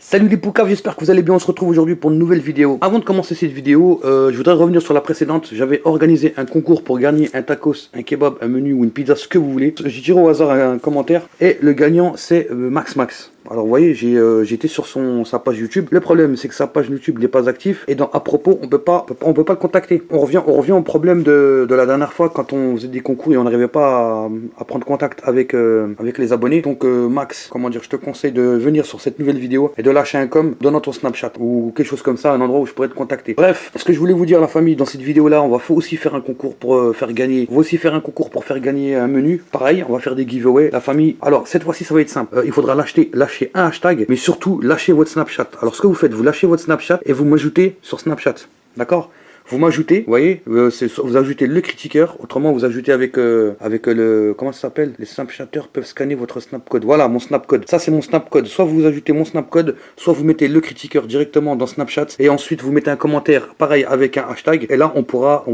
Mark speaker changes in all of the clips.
Speaker 1: Salut les poucaves, j'espère que vous allez bien, on se retrouve aujourd'hui pour une nouvelle vidéo. Avant de commencer cette vidéo, je voudrais revenir sur la précédente. J'avais organisé un concours pour gagner un tacos, un kebab, un menu ou une pizza, ce que vous voulez. J'ai tiré au hasard un commentaire et le gagnant c'est Max. Alors vous voyez, j'étais sur sa page YouTube. Le problème c'est que sa page YouTube n'est pas active et dans à propos on peut pas le contacter. On revient au problème de la dernière fois quand on faisait des concours et on n'arrivait pas à prendre contact avec les abonnés. Donc Max, comment dire, je te conseille de venir sur cette nouvelle vidéo et de lâcher un com dans ton Snapchat ou quelque chose comme ça, un endroit où je pourrais te contacter. Bref, ce que je voulais vous dire la famille, dans cette vidéo là, on va aussi faire un concours pour faire gagner. On va aussi faire un concours pour faire gagner un menu. Pareil, on va faire des giveaways. La famille, alors cette fois-ci ça va être simple. Il faudra lâcher un hashtag, mais surtout lâchez votre Snapchat. Alors ce que vous faites, vous lâchez votre Snapchat et vous m'ajoutez sur Snapchat. D'accord? Vous m'ajoutez, vous voyez, vous ajoutez le critiqueur, autrement vous ajoutez avec le, comment ça s'appelle, les snapchatters peuvent scanner votre snap code. Voilà mon snap code, ça c'est mon snap code. Soit vous ajoutez mon snap code, soit vous mettez le critiqueur directement dans Snapchat et ensuite vous mettez un commentaire pareil avec un hashtag et là on pourra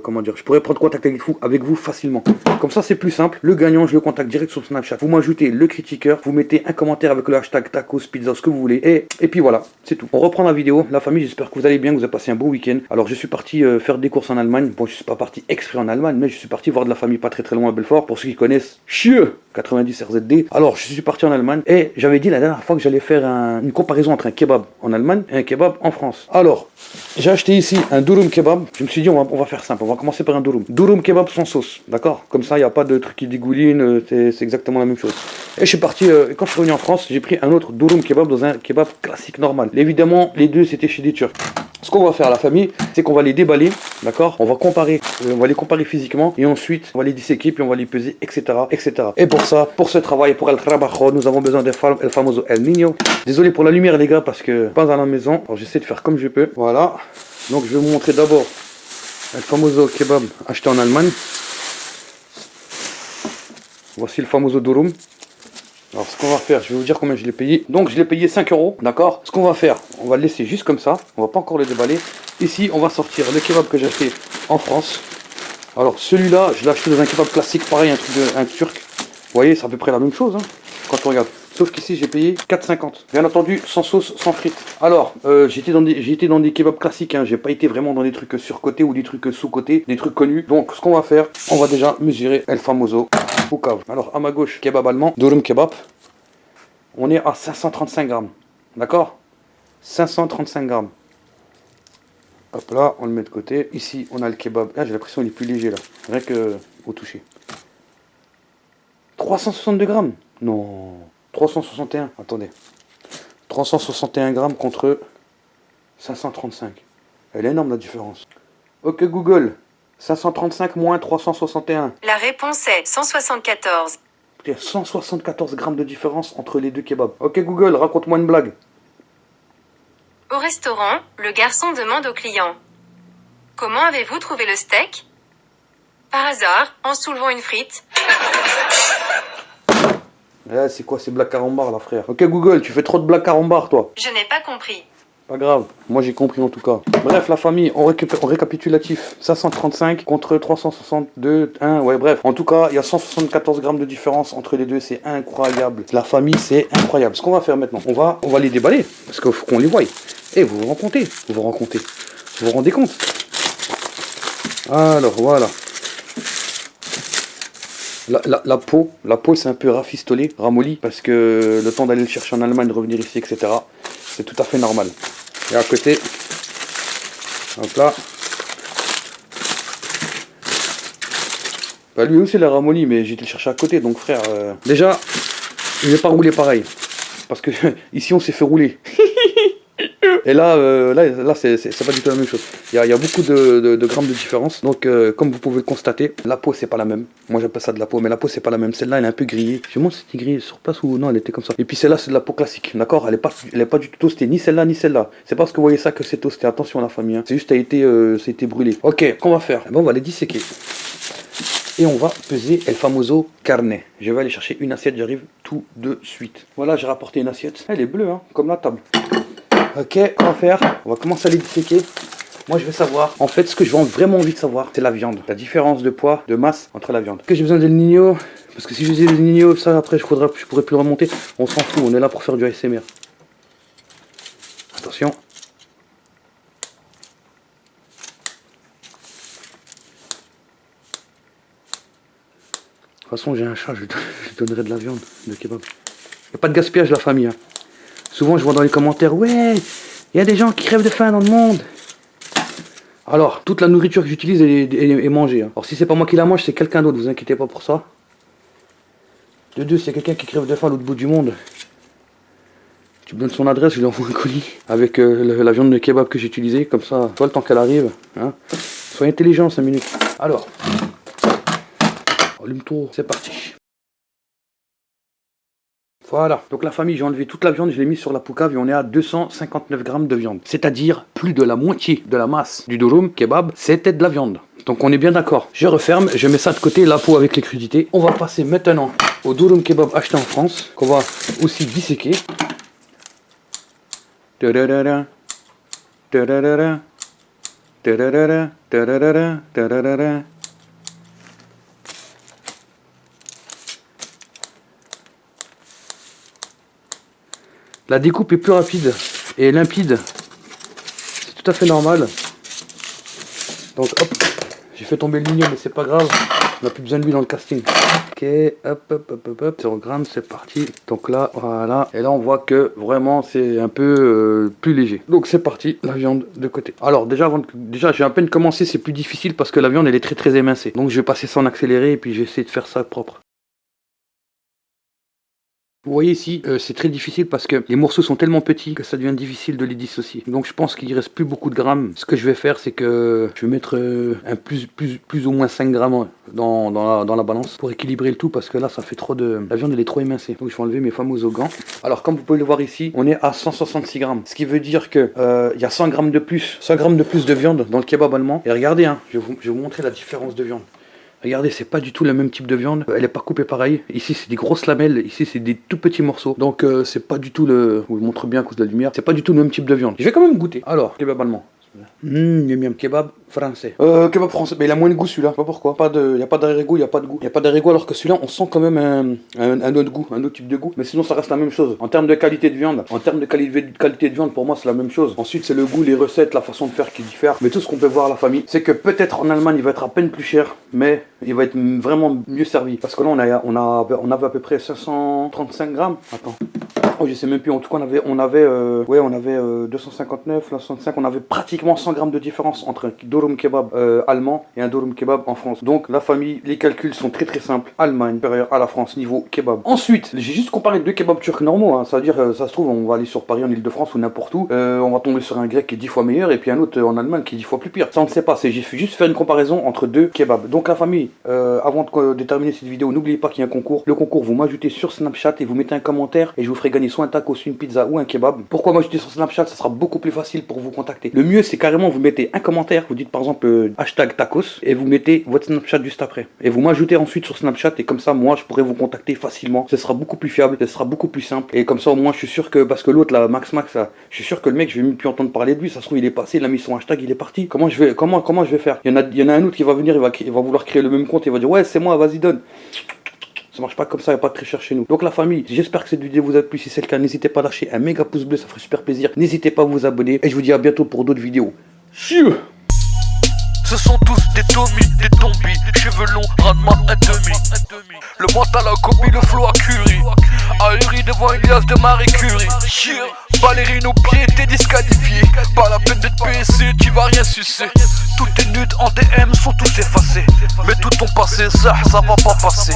Speaker 1: comment dire, je pourrais prendre contact avec vous facilement. Comme ça c'est plus simple, le gagnant je le contacte direct sur Snapchat. Vous m'ajoutez le critiqueur, vous mettez un commentaire avec le hashtag tacos, pizza, ce que vous voulez et puis voilà, c'est tout. On reprend la vidéo, la famille, j'espère que vous allez bien, que vous avez passé un beau week-end. Alors je suis parti faire des courses en Allemagne. Bon, je suis pas parti exprès en Allemagne, mais je suis parti voir de la famille pas très loin à Belfort. Pour ceux qui connaissent, Chieux 90 RZD. Alors, je suis parti en Allemagne et j'avais dit la dernière fois que j'allais faire une comparaison entre un kebab en Allemagne et un kebab en France. Alors, j'ai acheté ici un durum kebab. Je me suis dit, on va faire simple. On va commencer par un durum. Durum kebab sans sauce. D'accord? Comme ça, il n'y a pas de truc qui dégouline. C'est exactement la même chose. Et je suis parti, quand je suis revenu en France, j'ai pris un autre durum kebab dans un kebab classique normal. Évidemment, les deux, c'était chez des Turcs. Ce qu'on va faire, la famille, c'est qu'on va les déballer, d'accord? On va les comparer physiquement et ensuite on va les disséquer puis on va les peser, etc., etc. Et pour ça, pour ce travail, pour el trabajo, nous avons besoin del famoso El Niño. Désolé pour la lumière les gars parce que pas à la maison. Alors j'essaie de faire comme je peux. Voilà. Donc je vais vous montrer d'abord el famoso kebab acheté en Allemagne. Voici le famoso durum. Alors ce qu'on va faire, je vais vous dire combien je l'ai payé. Donc je l'ai payé 5 €, d'accord? Ce qu'on va faire, on va le laisser juste comme ça. On va pas encore le déballer. Ici, on va sortir le kebab que j'ai acheté en France. Alors celui-là, je l'ai acheté dans un kebab classique, pareil, un turc. Vous voyez, c'est à peu près la même chose, hein, quand on regarde. Sauf qu'ici, j'ai payé 4,50. Bien entendu, sans sauce, sans frites. Alors, j'ai été dans des kebabs classiques, hein. J'ai pas été vraiment dans des trucs surcotés ou des trucs sous-cotés, des trucs connus. Donc, ce qu'on va faire, on va déjà mesurer El Famoso poucave. Alors, à ma gauche, kebab allemand, durum kebab. On est à 535 grammes. D'accord? 535 grammes. Hop là, on le met de côté. Ici, on a le kebab. Ah, j'ai l'impression qu'il est plus léger là. Rien que au toucher. 362 grammes. Non. 361. Attendez. 361 grammes contre 535. Elle est énorme la différence. Ok Google. 535 moins 361.
Speaker 2: La réponse est 174.
Speaker 1: Il y a 174 grammes de différence entre les deux kebabs. Ok Google, raconte-moi une blague.
Speaker 2: Au restaurant, le garçon demande au client: comment avez-vous trouvé le steak? Par hasard, en soulevant une frite.
Speaker 1: C'est quoi ces blagues carambar là frère? Ok Google, tu fais trop de blagues carambar toi.
Speaker 2: Je n'ai pas compris.
Speaker 1: Pas grave, moi j'ai compris en tout cas. Bref la famille, on récapitulatif. 535 contre 362, 1, ouais bref. En tout cas, il y a 174 grammes de différence entre les deux, c'est incroyable. La famille, c'est incroyable. Ce qu'on va faire maintenant, on va les déballer, parce qu'il faut qu'on les voie. Et vous vous rendez compte, vous vous rendez compte. Alors voilà. La peau c'est un peu rafistolé, ramolli, parce que le temps d'aller le chercher en Allemagne, de revenir ici, etc. C'est tout à fait normal. Et à côté, hop là. Bah lui aussi il a ramolli, mais j'ai été le chercher à côté, donc frère, déjà, il n'est pas roulé pareil. Parce que ici on s'est fait rouler. Et là c'est pas du tout la même chose. Il y a beaucoup de grammes de différence. Donc comme vous pouvez le constater, la peau c'est pas la même. Moi j'appelle ça de la peau, mais la peau c'est pas la même. Celle-là elle est un peu grillée. Je me demande si c'était grillé sur place ou non, elle était comme ça. Et puis celle-là c'est de la peau classique, d'accord? Elle est pas du tout toastée, ni celle-là ni celle-là. C'est parce que vous voyez ça que c'est toasté. Attention la famille, hein. C'est juste ça a été brûlé. Ok, qu'on va faire? Eh ben, on va les disséquer. Et on va peser el famoso carne. Je vais aller chercher une assiette, j'arrive tout de suite. Voilà, j'ai rapporté une assiette. Elle est bleue, hein, comme la table. Ok, on va faire, on va commencer à les disséquer. Moi je vais savoir, en fait ce que j'ai vraiment envie de savoir, c'est la viande. La différence de poids, de masse entre la viande. Que j'ai besoin del Niño, parce que si je faisais le Niño, ça après je pourrais plus le remonter. On s'en fout, on est là pour faire du ASMR. Attention. De toute façon, j'ai un chat, je lui donnerai de la viande, de kebab. Il n'y a pas de gaspillage, la famille. Hein. Souvent, je vois dans les commentaires, ouais, il y a des gens qui crèvent de faim dans le monde. Alors, toute la nourriture que j'utilise est mangée. Hein. Alors, si c'est pas moi qui la mange, c'est quelqu'un d'autre, vous inquiétez pas pour ça. De deux, s'il y a quelqu'un qui crève de faim à l'autre bout du monde, tu me donnes son adresse, je lui envoie un colis avec la viande de kebab que j'ai utilisée. Comme ça, toi, le temps qu'elle arrive. Hein. Sois intelligent, 5 minutes. Alors, allume-toi, c'est parti. Voilà, donc la famille, j'ai enlevé toute la viande, je l'ai mise sur la poucave et on est à 259 grammes de viande. C'est-à-dire plus de la moitié de la masse du durum kebab, c'était de la viande. Donc on est bien d'accord. Je referme, je mets ça de côté, la peau avec les crudités. On va passer maintenant au durum kebab acheté en France, qu'on va aussi disséquer. Tadadada, tadadada, tadadada, tadadada, tadadada. La découpe est plus rapide et limpide, c'est tout à fait normal. Donc hop, j'ai fait tomber le mignon mais c'est pas grave, on n'a plus besoin de lui dans le casting. Ok, hop, 0 grammes, c'est parti. Donc là, voilà, et là on voit que vraiment c'est un peu plus léger. Donc c'est parti, la viande de côté. Alors déjà, j'ai à peine commencé, c'est plus difficile parce que la viande elle est très émincée. Donc je vais passer ça en accéléré et puis j'essaie de faire ça propre. Vous voyez ici, c'est très difficile parce que les morceaux sont tellement petits que ça devient difficile de les dissocier. Donc je pense qu'il ne reste plus beaucoup de grammes. Ce que je vais faire, c'est que je vais mettre un plus ou moins 5 grammes dans la balance pour équilibrer le tout parce que là, ça fait trop de... La viande, elle est trop émincée. Donc je vais enlever mes fameux gants. Alors comme vous pouvez le voir ici, on est à 166 grammes. Ce qui veut dire que il y a 100 grammes de plus de viande dans le kebab allemand. Et regardez, hein, je vais vous montrer la différence de viande. Regardez, c'est pas du tout le même type de viande. Elle est pas coupée pareil. Ici, c'est des grosses lamelles. Ici, c'est des tout petits morceaux. Donc, c'est pas du tout le... Je vous montre bien à cause de la lumière. C'est pas du tout le même type de viande. Je vais quand même goûter. Alors, kebab allemand. Miam. Kebab français. Kebab français. Mais il a moins de goût celui-là. Je sais pas pourquoi. Il n'y a pas d'arrière-goût, il n'y a pas de goût. Il n'y a pas d'arrière-goût alors que celui-là, on sent quand même un autre goût, un autre type de goût. Mais sinon, ça reste la même chose. En termes de qualité de viande, pour moi, c'est la même chose. Ensuite, c'est le goût, les recettes, la façon de faire qui diffère. Mais tout ce qu'on peut voir à la famille, c'est que peut-être en Allemagne, il va être à peine plus cher, mais il va être vraiment mieux servi. Parce que là, on avait à peu près 535 grammes. Attends. Oh, je sais même plus. En tout cas, on avait 259, 65. On avait pratiquement 100 grammes de différence entre un durum kebab allemand et un durum kebab en France. Donc, la famille, les calculs sont très simples. Allemagne supérieure à la France niveau kebab. Ensuite, j'ai juste comparé deux kebabs turcs normaux. Hein. Ça veut dire, ça se trouve, on va aller sur Paris, en Ile-de-France ou n'importe où. On va tomber sur un grec qui est 10 fois meilleur et puis un autre en Allemagne qui est 10 fois plus pire. Ça, on ne sait pas. J'ai juste fait une comparaison entre deux kebabs. Donc, la famille, avant de terminer cette vidéo, n'oubliez pas qu'il y a un concours. Le concours, vous m'ajoutez sur Snapchat et vous mettez un commentaire et je vous ferai gagner soit un tacos, une pizza ou un kebab. Pourquoi m'ajouter sur Snapchat? Ça sera beaucoup plus facile pour vous contacter. Le mieux, c'est carrément vous mettez un commentaire, vous dites par exemple hashtag tacos et vous mettez votre Snapchat juste après. Et vous m'ajoutez ensuite sur Snapchat et comme ça, moi, je pourrai vous contacter facilement. Ce sera beaucoup plus fiable, ce sera beaucoup plus simple. Et comme ça, au moins, je suis sûr que, parce que l'autre, là, Max, là, je suis sûr que le mec, je vais même plus entendre parler de lui. Ça se trouve, il est passé, il a mis son hashtag, il est parti. Comment je vais faire? Il y en a un autre qui va venir, il va vouloir créer le même compte, il va dire ouais, c'est moi, vas-y, donne. Ça marche pas comme ça, il n'y a pas de tricheur chez nous. Donc la famille, j'espère que cette vidéo vous a plu. Si c'est le cas, n'hésitez pas à lâcher un méga pouce bleu, ça ferait super plaisir. N'hésitez pas à vous abonner. Et je vous dis à bientôt pour d'autres vidéos. Chieu.
Speaker 3: Ce sont tous des Tommy, des Tombi, cheveux longs, rendement un demi. Le mental a copie, le flow à Curie. Ahuri devant Elias de Marie Curie. Ballerine au pied, t'es disqualifié. Pas la peine d'être PSC, tu vas rien sucer. Toutes tes nudes en DM sont tous effacées. Mais tout ton passé, ça va pas passer.